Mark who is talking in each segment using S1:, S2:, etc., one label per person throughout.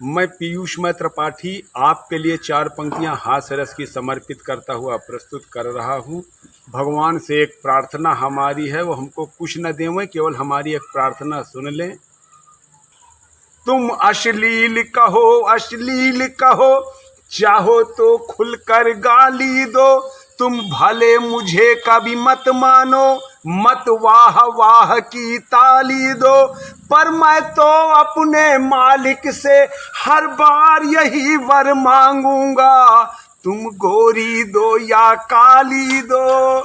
S1: मैं पीयूष त्रिपाठी आपके लिए 4 पंक्तियां हास्य रस की समर्पित करता हुआ प्रस्तुत कर रहा हूं। भगवान से एक प्रार्थना हमारी है, वो हमको कुछ न देवें, केवल हमारी एक प्रार्थना सुन लें। तुम अश्लील कहो, चाहो तो खुलकर गाली दो। तुम भले मुझे कभी मत मानो, मत वाह वाह की ताली दो। पर मैं तो अपने मालिक से हर बार यही वर मांगूंगा, तुम गोरी दो या काली दो।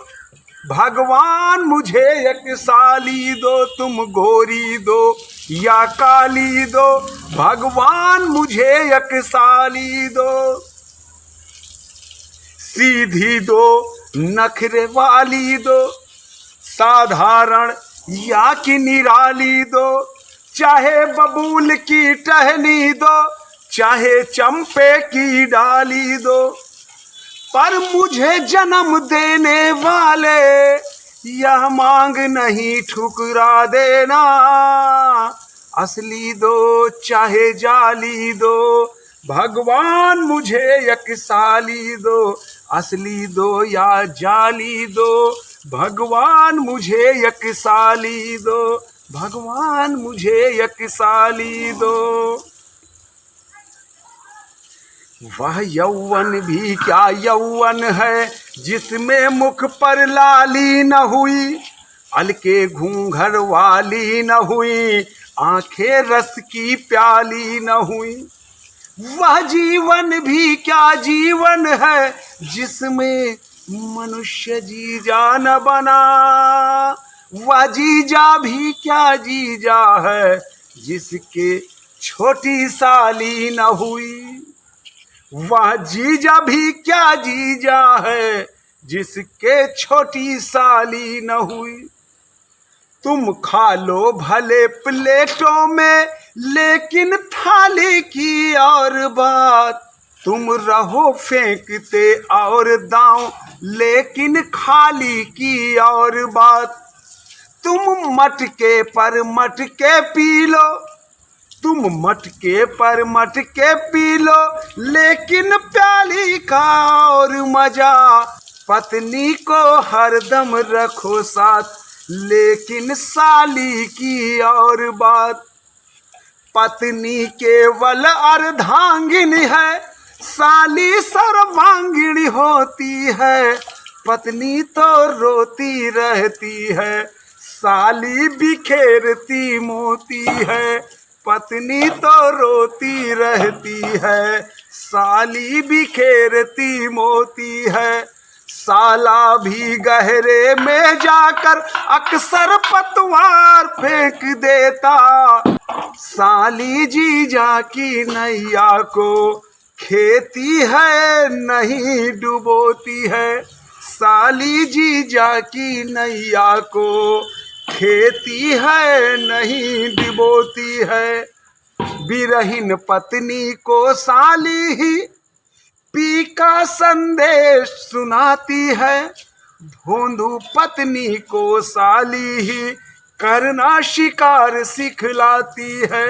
S1: भगवान मुझे एक साली दो, तुम गोरी दो या काली दो। भगवान मुझे एक साली दो, सीधी दो नखरे वाली दो, साधारण या कि निराली दो। चाहे बबूल की टहनी दो, चाहे चंपे की डाली दो। पर मुझे जन्म देने वाले यह मांग नहीं ठुकरा देना, असली दो चाहे जाली दो। भगवान मुझे एक साली दो, असली दो या जाली दो। भगवान मुझे एक साली दो, भगवान मुझे एक साली दो। वह यौवन भी क्या यौवन है, जिसमें मुख पर लाली न हुई, अलके घूंघर वाली न हुई, आंखें रस की प्याली न हुई। वह जीवन भी क्या जीवन है, जिसमें मनुष्य जीजा न बना। वह जीजा भी क्या जीजा है, जिसके छोटी साली न हुई। वह जीजा भी क्या जीजा है, जिसके छोटी साली न हुई। तुम खा लो भले प्लेटों में, लेकिन थाली की और बात। तुम रहो फेंकते और दांव, लेकिन खाली की और बात। तुम मटके पर मटके पी लो, तुम मटके पर मटके पी लो, लेकिन प्याली का और मजा। पत्नी को हरदम रखो साथ, लेकिन साली की और बात। पत्नी केवल अर्धांगिनी है, साली सर्वांगिनी होती है। पत्नी तो रोती रहती है, साली बिखेरती मोती है। पत्नी तो रोती रहती है, साली बिखेरती मोती है। साला भी गहरे में जाकर अक्सर पतवार फेंक देता, साली जीजा की नैया को खेती है नहीं डुबोती है। साली जीजा की नैया को खेती है नहीं डुबोती है। बिरहीन पत्नी को साली ही पी का संदेश सुनाती है। भोंदू पत्नी को साली ही करना शिकार सिखलाती है।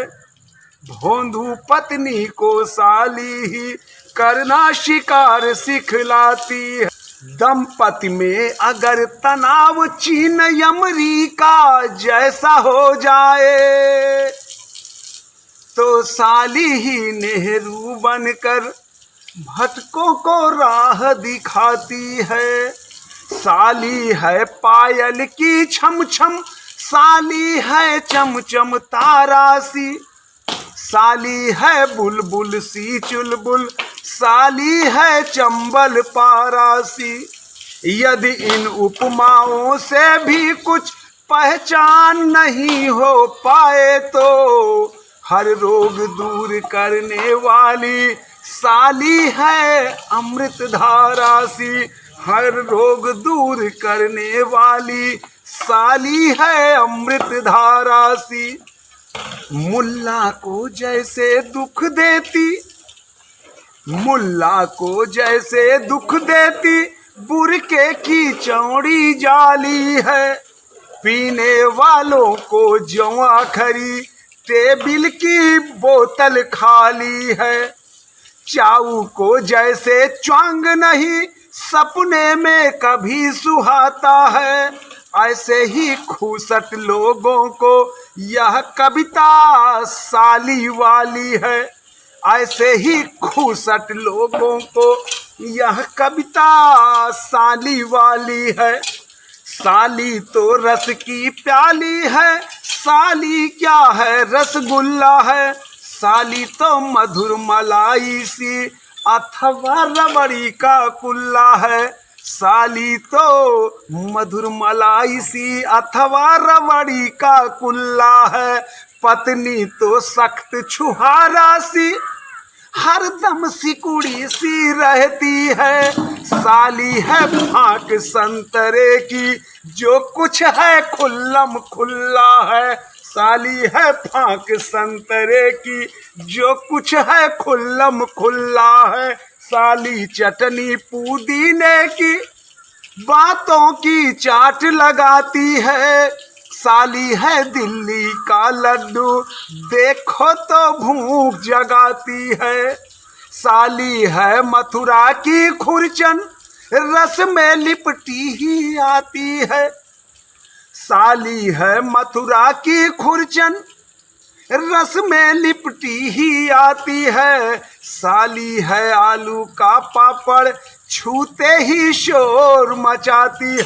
S1: भोंदू पत्नी को साली ही करना शिकार सिखलाती है। दंपति में अगर तनाव चीन अमरीका जैसा हो जाए, तो साली ही नेहरू बनकर भटकों को राह दिखाती है। साली है पायल की छम छम, साली है चमचम तारासी। साली है बुलबुल सी चुलबुल, साली है चंबल पारासी। यदि इन उपमाओं से भी कुछ पहचान नहीं हो पाए, तो हर रोग दूर करने वाली साली है अमृत धारासी। हर रोग दूर करने वाली साली है अमृत धारासी। मुल्ला को जैसे दुख देती, मुल्ला को जैसे दुख देती, बुरके की चौड़ी जाली है। पीने वालों को जवा खरी टेबिल की बोतल खाली है, चाऊ को जैसे च्वांग नहीं सपने में कभी सुहाता है, ऐसे ही खूसट लोगों को यह कविता साली वाली है, ऐसे ही खूसट लोगों को यह कविता साली वाली है। साली तो रस की प्याली है, साली क्या है रसगुल्ला है, साली तो मधुर मलाई सी अथवा रबड़ी का कुल्ला है, साली तो मधुर मलाई सी अथवा रबड़ी का कुल्ला है, पत्नी तो सख्त छुहारा सी हरदम सिकुड़ी सी रहती है, साली है फाक संतरे की जो कुछ है खुल्लम खुल्ला है, साली है फाक संतरे की जो कुछ है खुल्लम खुल्ला है, साली चटनी पुदीने की बातों की चाट लगाती है, साली है दिल्ली का लड्डू देखो तो भूख जगाती है, साली है मथुरा की खुरचन रस में लिपटी ही आती है, साली है मथुरा की खुरचन रस में लिपटी ही आती है, साली है आलू का पापड़ छूते ही शोर मचाती है।